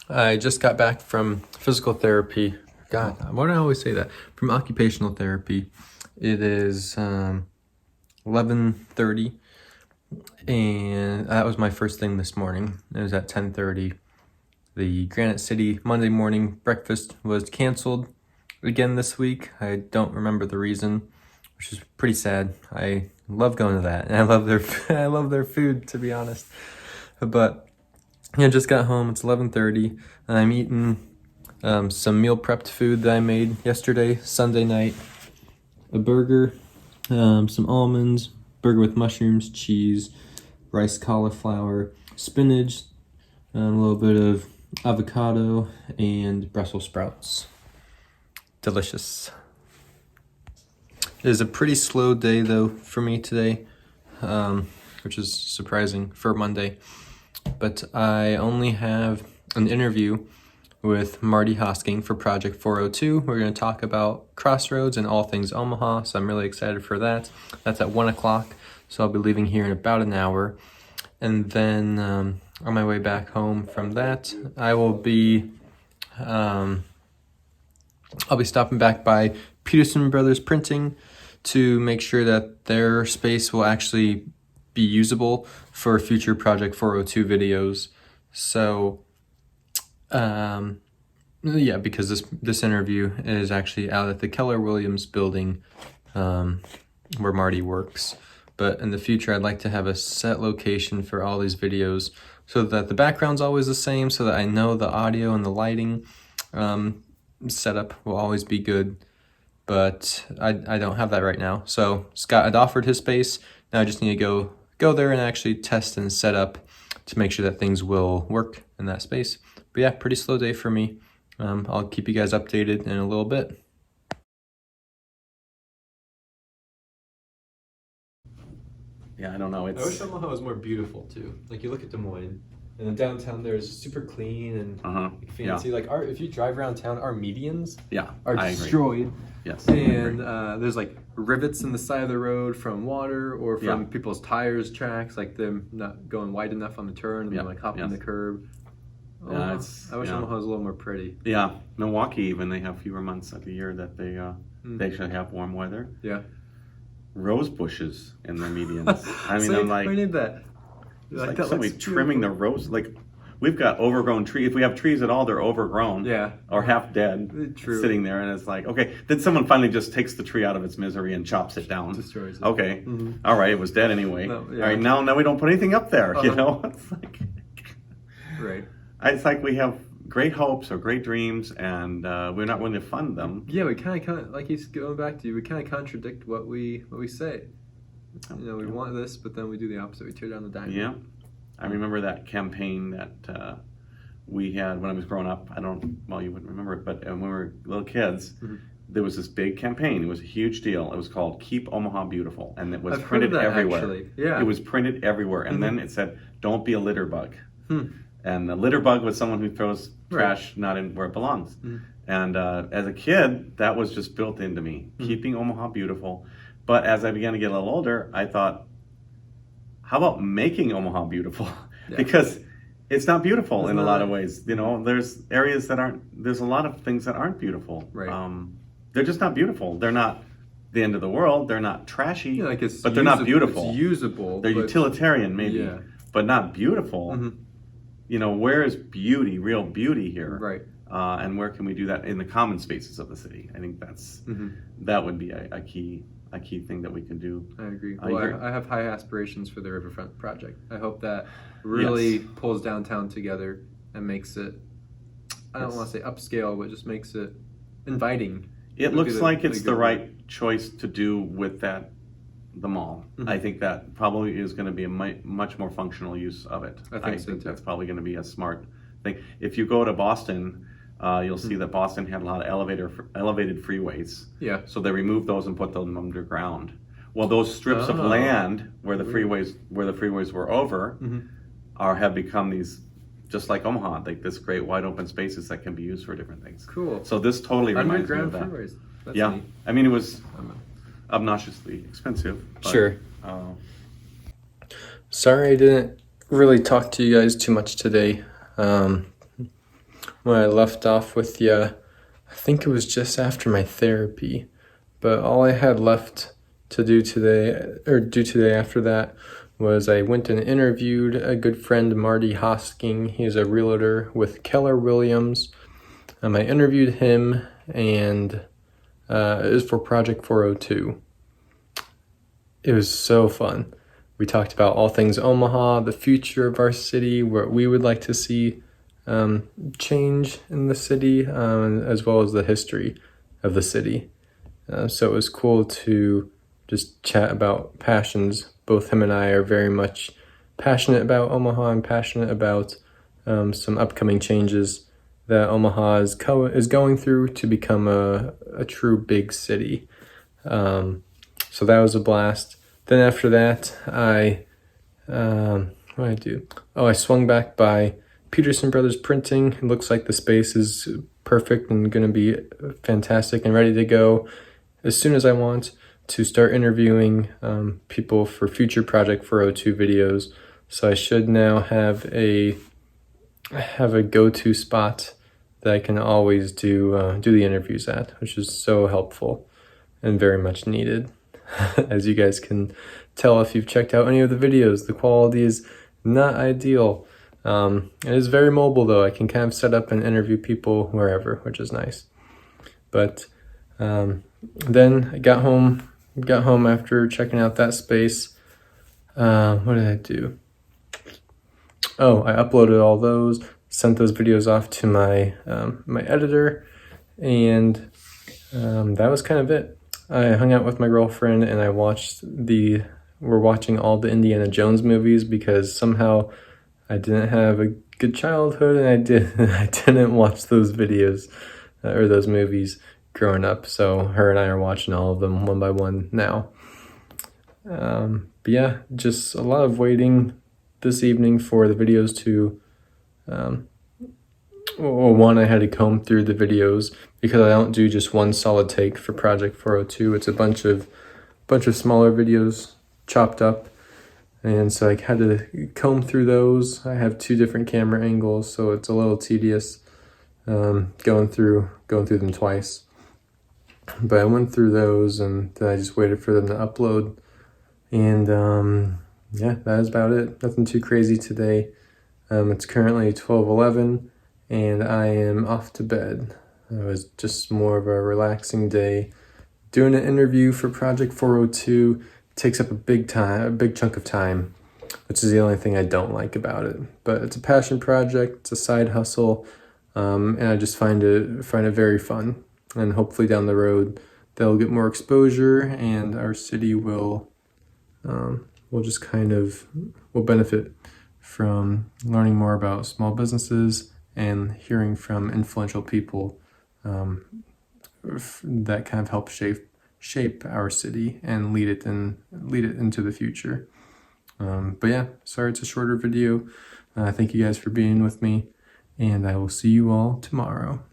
I just got back from physical therapy. God, why do I always say that? From occupational therapy. It is 11:30, and that was my first thing this morning. It was at 10:30. The Granite City Monday morning breakfast was canceled again this week. I don't remember the reason, which is pretty sad. I love going to that, and I love their I love their food, to be honest. But I just got home. It's 11:30. I'm eating some meal prepped food that I made yesterday, Sunday night. A burger, some almonds, burger with mushrooms, cheese, rice cauliflower, spinach, a little bit of avocado, and Brussels sprouts. Delicious. It is a pretty slow day though for me today, which is surprising for Monday. But I only have an interview with Marty Hosking for Project 402. We're going to talk about Crossroads and all things Omaha, so I'm really excited for that. That's at 1 o'clock, so I'll be leaving here in about an hour. And then on my way back home from that, I will be I'll be stopping back by Peterson Brothers Printing to make sure that their space will actually be usable for future Project 402 videos. So yeah, because this interview is actually out at the Keller Williams building where Marty works. But in the future, I'd like to have a set location for all these videos so that the background's always the same, so that I know the audio and the lighting setup will always be good. But I don't have that right now. So Scott had offered his space. Now I just need to go there and actually test and set up to make sure that things will work in that space. But yeah, pretty slow day for me. I'll keep you guys updated in a little bit. Yeah, I don't know. I wish Omaha was more beautiful too. Like you look at Des Moines, and the downtown there is super clean and like, fancy. Yeah. Like if you drive around town, our medians are I destroyed. Agree. Yes, and there's like rivets in the side of the road from water or from people's tires tracks, like them not going wide enough on the turn and like hopping the curb. Oh, I wish Omaha was a little more pretty. Yeah, Milwaukee even, they have fewer months of the year that they actually have warm weather. Yeah. Rose bushes in the medians. I mean, so I'm like, I need that. Like somebody trimming the rose. Like we've got overgrown trees. If we have trees at all, they're overgrown. Yeah. Or half dead. True. Sitting there, and it's like, okay. Then someone finally just takes the tree out of its misery and chops it down. Destroys it. Okay. All right, it was dead anyway. No, All right, now we don't put anything up there. You know, it's like, right. It's like we have great hopes or great dreams, and we're not willing to fund them. Yeah, we kind of like he's going back to you. We kind of contradict what we say. You know, we want this, but then we do the opposite. We tear down the diamond. Yeah, I remember that campaign that we had when I was growing up. Well, you wouldn't remember it, but when we were little kids, there was this big campaign. It was a huge deal. It was called "Keep Omaha Beautiful," and it was printed everywhere. Actually. Yeah, it was printed everywhere, and then it said, "Don't be a litter bug." And the litter bug was someone who throws trash not in where it belongs. And as a kid, that was just built into me, keeping Omaha beautiful. But as I began to get a little older, I thought, how about making Omaha beautiful? Because it's not beautiful in a lot of ways. You know, there's areas there's a lot of things that aren't beautiful. Right. They're just not beautiful. They're not the end of the world. They're not trashy, but they're usable, not beautiful. It's usable. They're utilitarian maybe, but not beautiful. You know, where is beauty, real beauty here? Right. And where can we do that in the common spaces of the city? I think that would be a key thing that we can do. I agree. Well, I have high aspirations for the Riverfront project. I hope that really pulls downtown together and makes it, I don't want to say upscale, but just makes it inviting. It looks like it's the right choice to do with the mall. I think that probably is going to be a much more functional use of it. I think that's probably going to be a smart thing. If you go to Boston, you'll see that Boston had a lot of elevated freeways. Yeah. So they removed those and put them underground. Well, those strips of land where the freeways were over have become these, just like Omaha, like this great wide open spaces that can be used for different things. Cool. So this totally reminds me of that. Freeways. That's neat. I mean, it was obnoxiously expensive. But, sure. Sorry I didn't really talk to you guys too much today. when I left off with you, I think it was just after my therapy, but all I had left to do today after that was I went and interviewed a good friend, Marty Hosking. He's a realtor with Keller Williams. I interviewed him, and it was for Project 402. It was so fun. We talked about all things Omaha, the future of our city, what we would like to see change in the city, as well as the history of the city. So it was cool to just chat about passions. Both him and I are very much passionate about Omaha and passionate about some upcoming changes that Omaha is going through to become a true big city. So that was a blast. Then after that, what did I do? Oh, I swung back by Peterson Brothers Printing. It looks like the space is perfect and going to be fantastic and ready to go as soon as I want to start interviewing people for future Project 402 videos. So I should now have a go-to spot that I can always do the interviews at, which is so helpful and very much needed. As you guys can tell if you've checked out any of the videos, the quality is not ideal. It is very mobile though. I can kind of set up and interview people wherever, which is nice. But then I got home after checking out that space. What did I do? Oh, I uploaded all those, sent those videos off to my editor, and that was kind of it. I hung out with my girlfriend and we're watching all the Indiana Jones movies because somehow I didn't have a good childhood and I didn't watch those videos or those movies growing up. So her and I are watching all of them one by one now. But yeah, just a lot of this evening for the videos to one, I had to comb through the videos because I don't do just one solid take for Project 402. It's a bunch of smaller videos chopped up, and so I had to comb through those. I have 2 different camera angles, so it's a little tedious going through them twice. But I went through those, and then I just waited for them to upload, and yeah, that is about it. Nothing too crazy today. It's currently 12:11. And I am off to bed. It was just more of a relaxing day. Doing an interview for Project 402 takes up a big chunk of time, which is the only thing I don't like about it. But it's a passion project, it's a side hustle, and I just find it very fun. And hopefully down the road, they'll get more exposure, and our city will benefit from learning more about small businesses and hearing from influential people that kind of help shape our city and lead it into the future. But yeah, sorry it's a shorter video. Thank you guys for being with me, and I will see you all tomorrow.